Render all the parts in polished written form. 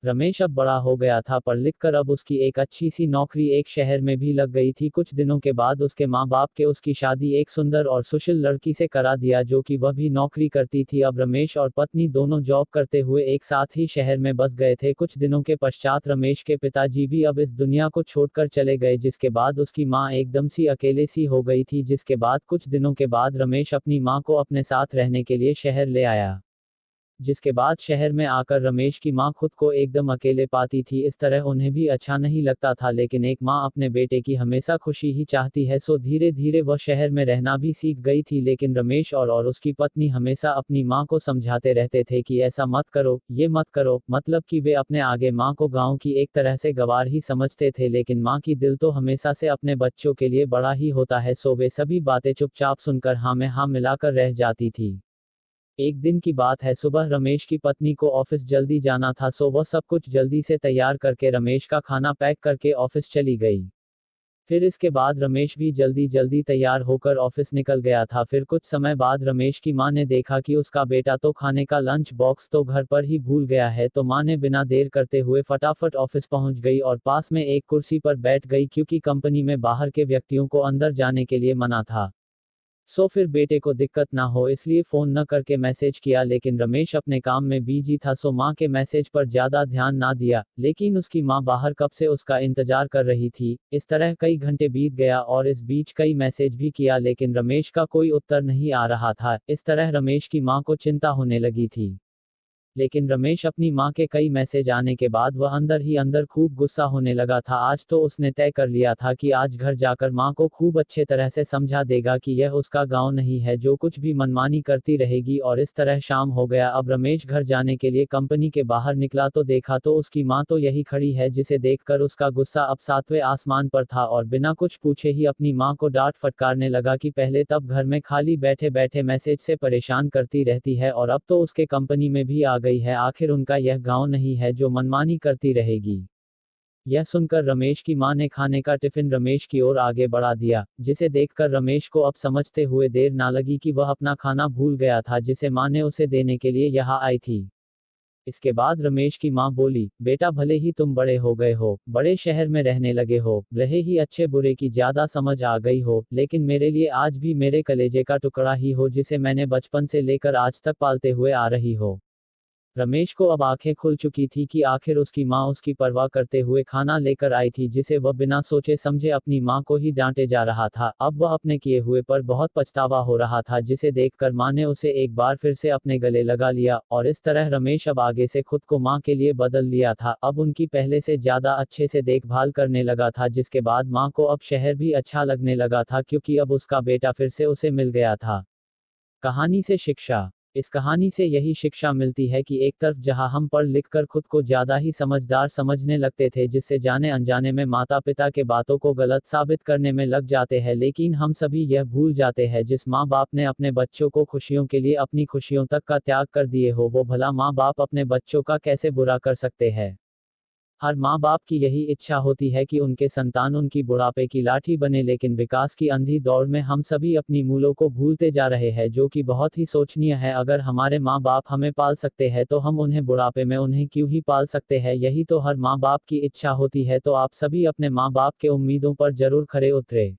रमेश अब बड़ा हो गया था, पढ़ लिख कर अब उसकी एक अच्छी सी नौकरी एक शहर में भी लग गई थी। कुछ दिनों के बाद उसके माँ बाप के उसकी शादी एक सुंदर और सुशील लड़की से करा दिया, जो कि वह भी नौकरी करती थी। अब रमेश और पत्नी दोनों जॉब करते हुए एक साथ ही शहर में बस गए थे। कुछ दिनों के पश्चात रमेश के पिताजी भी अब इस दुनिया को छोड़कर चले गए, जिसके बाद उसकी माँ एकदम सी अकेले सी हो गई थी। जिसके बाद कुछ दिनों के बाद रमेश अपनी माँ को अपने साथ रहने के लिए शहर ले आया। जिसके बाद शहर में आकर रमेश की मां खुद को एकदम अकेले पाती थी। इस तरह उन्हें भी अच्छा नहीं लगता था, लेकिन एक मां अपने बेटे की हमेशा खुशी ही चाहती है, सो धीरे धीरे वह शहर में रहना भी सीख गई थी। लेकिन रमेश और उसकी पत्नी हमेशा अपनी मां को समझाते रहते थे कि ऐसा मत करो, ये मत करो, मतलब कि वे अपने आगे मां को गांव की एक तरह से गवार ही समझते थे। लेकिन मां की दिल तो हमेशा से अपने बच्चों के लिए बड़ा ही होता है, सो वे सभी बातें चुपचाप सुनकर हाँ में हाँ मिलाकर रह जाती थी। एक दिन की बात है, सुबह रमेश की पत्नी को ऑफिस जल्दी जाना था, सो वह सब कुछ जल्दी से तैयार करके रमेश का खाना पैक करके ऑफिस चली गई। फिर इसके बाद रमेश भी जल्दी जल्दी तैयार होकर ऑफिस निकल गया था। फिर कुछ समय बाद रमेश की मां ने देखा कि उसका बेटा तो खाने का लंच बॉक्स तो घर पर ही भूल गया है, तो मां ने बिना देर करते हुए फटाफट ऑफिस पहुंच गई और पास में एक कुर्सी पर बैठ गई, क्योंकि कंपनी में बाहर के व्यक्तियों को अंदर जाने के लिए मना था। सो फिर बेटे को दिक्कत ना हो इसलिए फोन न करके मैसेज किया, लेकिन रमेश अपने काम में बिजी था, सो मां के मैसेज पर ज्यादा ध्यान ना दिया। लेकिन उसकी मां बाहर कब से उसका इंतजार कर रही थी। इस तरह कई घंटे बीत गया और इस बीच कई मैसेज भी किया, लेकिन रमेश का कोई उत्तर नहीं आ रहा था। इस तरह रमेश की मां को चिंता होने लगी थी। लेकिन रमेश अपनी मां के कई मैसेज आने के बाद वह अंदर ही अंदर खूब गुस्सा होने लगा था। आज तो उसने तय कर लिया था कि आज घर जाकर मां को खूब अच्छे तरह से समझा देगा कि यह उसका गांव नहीं है जो कुछ भी मनमानी करती रहेगी। और इस तरह शाम हो गया। अब रमेश घर जाने के लिए कंपनी के बाहर निकला तो देखा तो उसकी मां तो यही खड़ी है, जिसे देखकर उसका गुस्सा अब सातवें आसमान पर था और बिना कुछ पूछे ही अपनी मां को डांट फटकारने लगा कि पहले तब घर में खाली बैठे बैठे मैसेज से परेशान करती रहती है और अब तो उसके कंपनी में भी आ गई है। आखिर उनका यह गांव नहीं है जो मनमानी करती रहेगी। यह सुनकर रमेश की मां ने खाने का टिफिन रमेश की ओर आगे बढ़ा दिया, जिसे देखकर रमेश को अब समझते हुए देर ना लगी कि वह अपना खाना भूल गया था, जिसे मां ने उसे देने के लिए यहाँ आई थी। इसके बाद रमेश की मां बोली, बेटा भले ही तुम बड़े हो गए हो, बड़े शहर में रहने लगे हो, रहे ही अच्छे बुरे की ज्यादा समझ आ गई हो, लेकिन मेरे लिए आज भी मेरे कलेजे का टुकड़ा ही हो, जिसे मैंने बचपन से लेकर आज तक पालते हुए आ रही हो। रमेश को अब आंखें खुल चुकी थी कि आखिर उसकी मां उसकी परवाह करते हुए खाना लेकर आई थी, जिसे वह बिना सोचे समझे अपनी मां को ही डांटे जा रहा था। अब वह अपने किए हुए पर बहुत पछतावा हो रहा था, जिसे देखकर मां ने उसे एक बार फिर से अपने गले लगा लिया और इस तरह रमेश अब आगे से खुद को मां के लिए बदल लिया था। अब उनकी पहले से ज्यादा अच्छे से देखभाल करने लगा था, जिसके बाद मां को अब शहर भी अच्छा लगने लगा था, क्योंकि अब उसका बेटा फिर से उसे मिल गया था। कहानी से शिक्षा। इस कहानी से यही शिक्षा मिलती है कि एक तरफ जहां हम पढ़ लिख कर खुद को ज्यादा ही समझदार समझने लगते थे, जिससे जाने अनजाने में माता पिता के बातों को गलत साबित करने में लग जाते हैं, लेकिन हम सभी यह भूल जाते हैं जिस माँ बाप ने अपने बच्चों को खुशियों के लिए अपनी खुशियों तक का त्याग कर दिए हो, वो भला माँ बाप अपने बच्चों का कैसे बुरा कर सकते हैं। हर माँ बाप की यही इच्छा होती है कि उनके संतान उनकी बुढ़ापे की लाठी बने, लेकिन विकास की अंधी दौड़ में हम सभी अपनी मूलों को भूलते जा रहे हैं, जो कि बहुत ही शोचनीय है। अगर हमारे माँ बाप हमें पाल सकते हैं तो हम उन्हें बुढ़ापे में उन्हें क्यों ही पाल सकते हैं। यही तो हर माँ बाप की इच्छा होती है। तो आप सभी अपने माँ बाप के उम्मीदों पर जरूर खरे उतरे।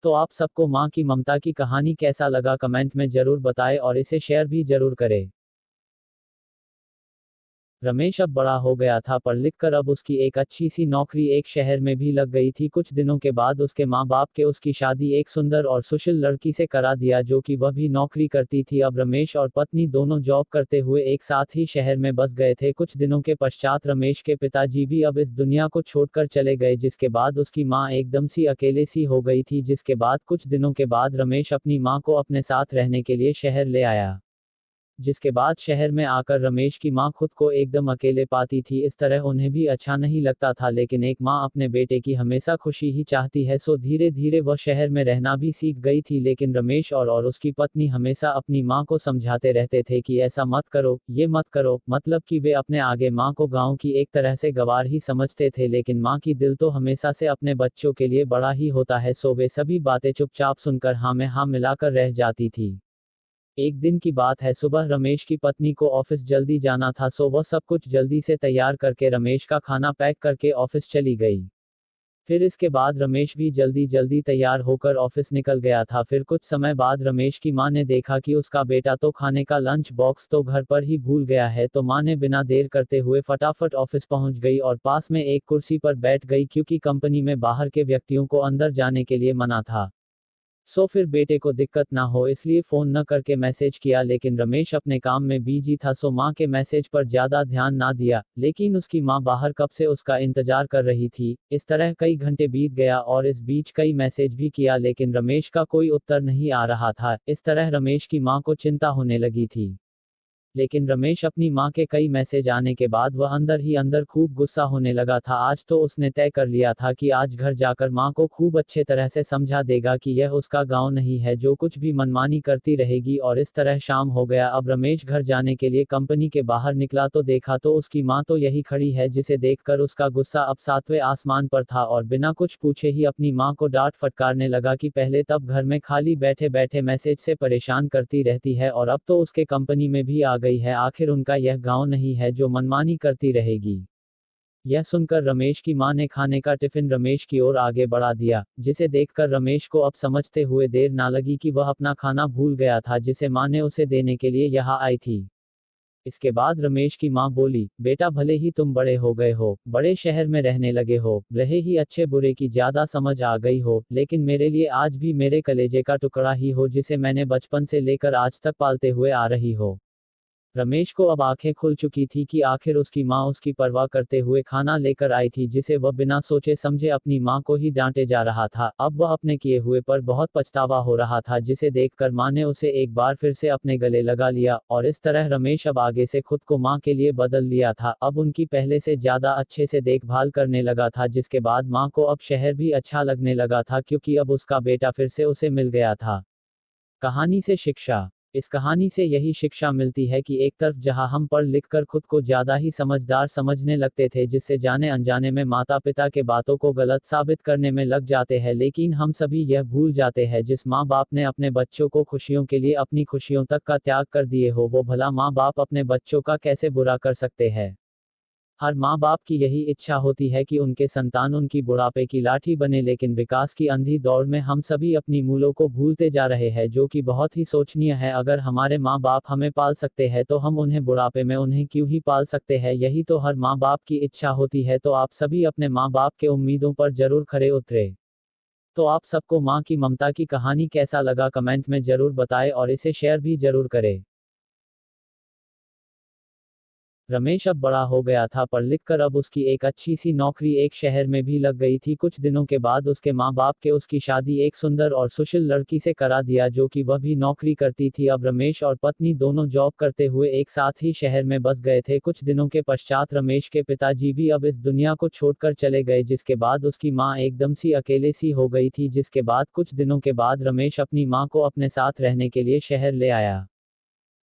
तो आप सबको माँ की ममता की कहानी कैसा लगा कमेंट में जरूर बताएं और इसे शेयर भी जरूर करें। रमेश अब बड़ा हो गया था, पढ़ लिख कर अब उसकी एक अच्छी सी नौकरी एक शहर में भी लग गई थी। कुछ दिनों के बाद उसके माँ बाप के उसकी शादी एक सुंदर और सुशील लड़की से करा दिया, जो कि वह भी नौकरी करती थी। अब रमेश और पत्नी दोनों जॉब करते हुए एक साथ ही शहर में बस गए थे। कुछ दिनों के पश्चात रमेश के पिताजी भी अब इस दुनिया को छोड़कर चले गए, जिसके बाद उसकी माँ एकदम सी अकेले सी हो गई थी। जिसके बाद कुछ दिनों के बाद रमेश अपनी माँ को अपने साथ रहने के लिए शहर ले आया। जिसके बाद शहर में आकर रमेश की मां खुद को एकदम अकेले पाती थी। इस तरह उन्हें भी अच्छा नहीं लगता था, लेकिन एक मां अपने बेटे की हमेशा खुशी ही चाहती है, सो धीरे धीरे वह शहर में रहना भी सीख गई थी। लेकिन रमेश और उसकी पत्नी हमेशा अपनी मां को समझाते रहते थे कि ऐसा मत करो, ये मत करो, मतलब कि वे अपने आगे मां को गांव की एक तरह से गवार ही समझते थे। लेकिन मां की दिल तो हमेशा से अपने बच्चों के लिए बड़ा ही होता है, सो वे सभी बातें चुपचाप सुनकर हाँ में हाँ मिलाकर रह जाती थी। एक दिन की बात है, सुबह रमेश की पत्नी को ऑफिस जल्दी जाना था, सो वह सब कुछ जल्दी से तैयार करके रमेश का खाना पैक करके ऑफिस चली गई। फिर इसके बाद रमेश भी जल्दी जल्दी तैयार होकर ऑफिस निकल गया था। फिर कुछ समय बाद रमेश की मां ने देखा कि उसका बेटा तो खाने का लंच बॉक्स तो घर पर ही भूल गया है, तो मां ने बिना देर करते हुए फटाफट ऑफिस पहुंच गई और पास में एक कुर्सी पर बैठ गई, क्योंकि कंपनी में बाहर के व्यक्तियों को अंदर जाने के लिए मना था। सो फिर बेटे को दिक्कत ना हो इसलिए फोन न करके मैसेज किया, लेकिन रमेश अपने काम में बिजी था, सो मां के मैसेज पर ज्यादा ध्यान ना दिया। लेकिन उसकी मां बाहर कब से उसका इंतजार कर रही थी। इस तरह कई घंटे बीत गया और इस बीच कई मैसेज भी किया, लेकिन रमेश का कोई उत्तर नहीं आ रहा था। इस तरह रमेश की मां को चिंता होने लगी थी। लेकिन रमेश अपनी मां के कई मैसेज आने के बाद वह अंदर ही अंदर खूब गुस्सा होने लगा था। आज तो उसने तय कर लिया था कि आज घर जाकर मां को खूब अच्छे तरह से समझा देगा कि यह उसका गांव नहीं है जो कुछ भी मनमानी करती रहेगी। और इस तरह शाम हो गया। अब रमेश घर जाने के लिए कंपनी के बाहर निकला तो देखा तो उसकी मां तो यही खड़ी है, जिसे देखकर उसका गुस्सा अब 7वें आसमान पर था और बिना कुछ पूछे ही अपनी मां को डांट फटकारने लगा कि पहले तब घर में खाली बैठे बैठे मैसेज से परेशान करती रहती है और अब तो उसके कंपनी में भी आ गई है। आखिर उनका यह गांव नहीं है जो मनमानी करती रहेगी। यह सुनकर रमेश की मां ने खाने का टिफिन रमेश की ओर आगे बढ़ा दिया, जिसे देखकर रमेश को अब समझते हुए देर ना लगी कि वह अपना खाना भूल गया था, जिसे मां ने उसे देने के लिए यहाँ आई थी। इसके बाद रमेश की मां बोली, बेटा भले ही तुम बड़े हो गए हो, बड़े शहर में रहने लगे हो, रहे ही अच्छे बुरे की ज्यादा समझ आ गई हो, लेकिन मेरे लिए आज भी मेरे कलेजे का टुकड़ा ही हो, जिसे मैंने बचपन से लेकर आज तक पालते हुए आ रही हो। रमेश को अब आंखें खुल चुकी थी कि आखिर उसकी मां उसकी परवाह करते हुए खाना लेकर आई थी, जिसे वह बिना सोचे समझे अपनी मां को ही डांटे जा रहा था। अब वह अपने किए हुए पर बहुत पछतावा हो रहा था, जिसे देखकर मां ने उसे एक बार फिर से अपने गले लगा लिया। और इस तरह रमेश अब आगे से खुद को मां के लिए बदल लिया था, अब उनकी पहले से ज्यादा अच्छे से देखभाल करने लगा था। जिसके बाद मां को अब शहर भी अच्छा लगने लगा था, क्योंकि अब उसका बेटा फिर से उसे मिल गया था। कहानी से शिक्षा। इस कहानी से यही शिक्षा मिलती है कि एक तरफ जहां हम पढ़ लिख कर खुद को ज्यादा ही समझदार समझने लगते थे, जिससे जाने अनजाने में माता पिता के बातों को गलत साबित करने में लग जाते हैं, लेकिन हम सभी यह भूल जाते हैं जिस माँ बाप ने अपने बच्चों को खुशियों के लिए अपनी खुशियों तक का त्याग कर दिए हो, वो भला माँ बाप अपने बच्चों का कैसे बुरा कर सकते हैं। हर माँ बाप की यही इच्छा होती है कि उनके संतान उनकी बुढ़ापे की लाठी बने, लेकिन विकास की अंधी दौड़ में हम सभी अपनी मूलों को भूलते जा रहे हैं, जो कि बहुत ही शोचनीय है। अगर हमारे माँ बाप हमें पाल सकते हैं तो हम उन्हें बुढ़ापे में उन्हें क्यों ही पाल सकते हैं। यही तो हर माँ बाप की इच्छा होती है। तो आप सभी अपने माँ बाप के उम्मीदों पर जरूर खरे उतरे। तो आप सबको माँ की ममता की कहानी कैसा लगा कमेंट में जरूर बताएं और इसे शेयर भी जरूर करें। रमेश अब बड़ा हो गया था, पढ़ लिख कर अब उसकी एक अच्छी सी नौकरी एक शहर में भी लग गई थी। कुछ दिनों के बाद उसके माँ बाप के उसकी शादी एक सुंदर और सुशील लड़की से करा दिया, जो कि वह भी नौकरी करती थी। अब रमेश और पत्नी दोनों जॉब करते हुए एक साथ ही शहर में बस गए थे। कुछ दिनों के पश्चात रमेश के पिताजी भी अब इस दुनिया को छोड़कर चले गए, जिसके बाद उसकी माँ एकदम सी अकेले सी हो गई थी। जिसके बाद कुछ दिनों के बाद रमेश अपनी माँ को अपने साथ रहने के लिए शहर ले आया।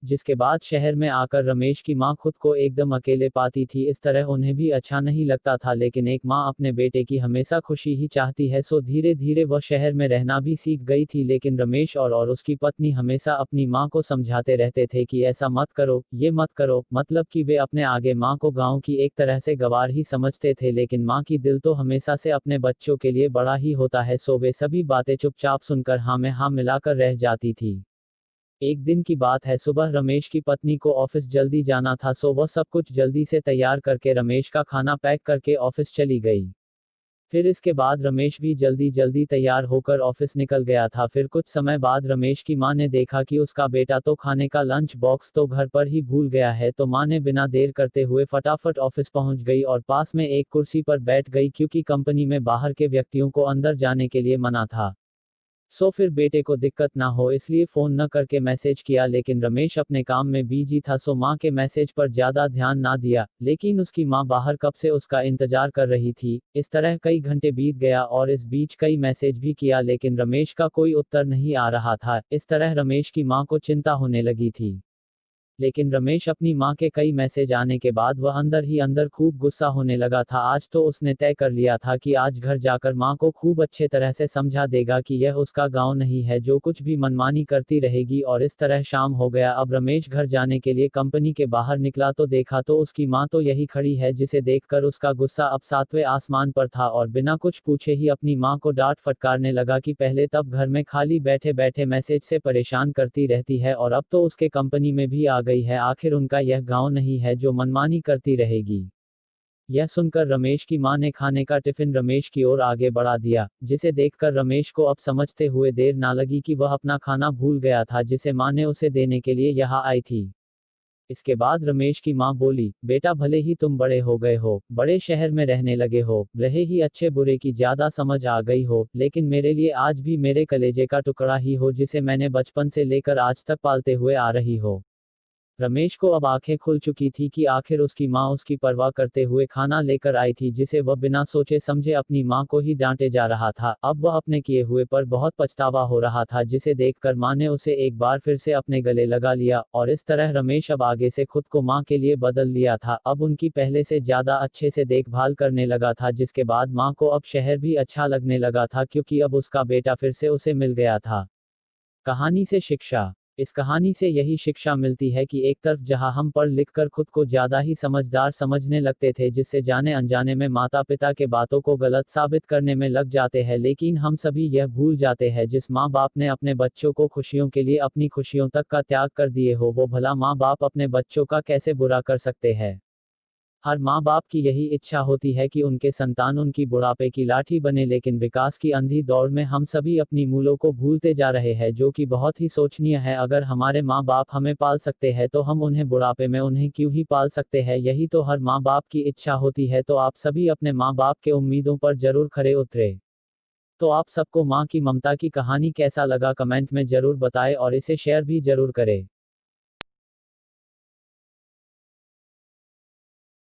जिसके बाद शहर में आकर रमेश की मां खुद को एकदम अकेले पाती थी। इस तरह उन्हें भी अच्छा नहीं लगता था, लेकिन एक मां अपने बेटे की हमेशा खुशी ही चाहती है, सो धीरे धीरे वह शहर में रहना भी सीख गई थी। लेकिन रमेश और उसकी पत्नी हमेशा अपनी मां को समझाते रहते थे कि ऐसा मत करो, ये मत करो, मतलब कि वे अपने आगे मां को गांव की एक तरह से गवार ही समझते थे। लेकिन मां की दिल तो हमेशा से अपने बच्चों के लिए बड़ा ही होता है, सो वे सभी बातें चुपचाप सुनकर हाँ में हाँ मिलाकर रह जाती थी। एक दिन की बात है, सुबह रमेश की पत्नी को ऑफिस जल्दी जाना था, सो वह सब कुछ जल्दी से तैयार करके रमेश का खाना पैक करके ऑफिस चली गई। फिर इसके बाद रमेश भी जल्दी जल्दी तैयार होकर ऑफिस निकल गया था। फिर कुछ समय बाद रमेश की मां ने देखा कि उसका बेटा तो खाने का लंच बॉक्स तो घर पर ही भूल गया है, तो मां ने बिना देर करते हुए फटाफट ऑफिस पहुंच गई और पास में एक कुर्सी पर बैठ गई, क्योंकि कंपनी में बाहर के व्यक्तियों को अंदर जाने के लिए मना था। सो फिर बेटे को दिक्कत ना हो इसलिए फोन न करके मैसेज किया, लेकिन रमेश अपने काम में बिजी था, सो मां के मैसेज पर ज्यादा ध्यान ना दिया। लेकिन उसकी मां बाहर कब से उसका इंतजार कर रही थी। इस तरह कई घंटे बीत गया और इस बीच कई मैसेज भी किया, लेकिन रमेश का कोई उत्तर नहीं आ रहा था। इस तरह रमेश की मां को चिंता होने लगी थी। लेकिन रमेश अपनी माँ के कई मैसेज आने के बाद वह अंदर ही अंदर खूब गुस्सा होने लगा था। आज तो उसने तय कर लिया था कि आज घर जाकर माँ को खूब अच्छे तरह से समझा देगा कि यह उसका गांव नहीं है जो कुछ भी मनमानी करती रहेगी। और इस तरह शाम हो गया। अब रमेश घर जाने के लिए कंपनी के बाहर निकला तो देखा तो उसकी माँ तो यही खड़ी है, जिसे देखकर उसका गुस्सा अब 7वें आसमान पर था और बिना कुछ पूछे ही अपनी माँ को डांट फटकारने लगा कि पहले तब घर में खाली बैठे बैठे मैसेज से परेशान करती रहती है और अब तो उसके कंपनी में भी आ गई है। आखिर उनका यह गांव नहीं है जो मनमानी करती रहेगी। यह सुनकर रमेश की मां ने खाने का टिफिन रमेश की ओर आगे बढ़ा दिया, जिसे देखकर रमेश को अब समझते हुए देर ना लगी कि वह अपना खाना भूल गया था जिसे मां ने उसे देने के लिए यहाँ आई थी। इसके बाद रमेश की मां बोली, बेटा भले ही तुम बड़े हो गए हो, बड़े शहर में रहने लगे हो, रहे ही अच्छे बुरे की ज्यादा समझ आ गई हो, लेकिन मेरे लिए आज भी मेरे कलेजे का टुकड़ा ही हो जिसे मैंने बचपन से लेकर आज तक पालते हुए आ रही हो। रमेश को अब आंखें खुल चुकी थी कि आखिर उसकी माँ उसकी परवाह करते हुए खाना लेकर आई थी जिसे वह बिना सोचे समझे अपनी माँ को ही डांटे जा रहा था। अब वह अपने किए हुए पर बहुत पछतावा हो रहा था, जिसे देखकर माँ ने उसे एक बार फिर से अपने गले लगा लिया और इस तरह रमेश अब आगे से खुद को माँ के लिए बदल लिया था। अब उनकी पहले से ज्यादा अच्छे से देखभाल करने लगा था, जिसके बाद माँ को अब शहर भी अच्छा लगने लगा था क्योंकि अब उसका बेटा फिर से उसे मिल गया था। कहानी से शिक्षा। इस कहानी से यही शिक्षा मिलती है कि एक तरफ जहां हम पढ़ लिख कर खुद को ज्यादा ही समझदार समझने लगते थे, जिससे जाने अनजाने में माता पिता के बातों को गलत साबित करने में लग जाते हैं, लेकिन हम सभी यह भूल जाते हैं जिस माँ बाप ने अपने बच्चों को खुशियों के लिए अपनी खुशियों तक का त्याग कर दिए हो, वो भला माँ बाप अपने बच्चों का कैसे बुरा कर सकते हैं। हर माँ बाप की यही इच्छा होती है कि उनके संतान उनकी बुढ़ापे की लाठी बने, लेकिन विकास की अंधी दौड़ में हम सभी अपनी मूलों को भूलते जा रहे हैं, जो कि बहुत ही शोचनीय है। अगर हमारे माँ बाप हमें पाल सकते हैं तो हम उन्हें बुढ़ापे में उन्हें क्यों ही पाल सकते हैं। यही तो हर माँ बाप की इच्छा होती है। तो आप सभी अपने माँ बाप के उम्मीदों पर जरूर खरे उतरे। तो आप सबको माँ की ममता की कहानी कैसा लगा कमेंट में जरूर बताएं और इसे शेयर भी जरूर करें।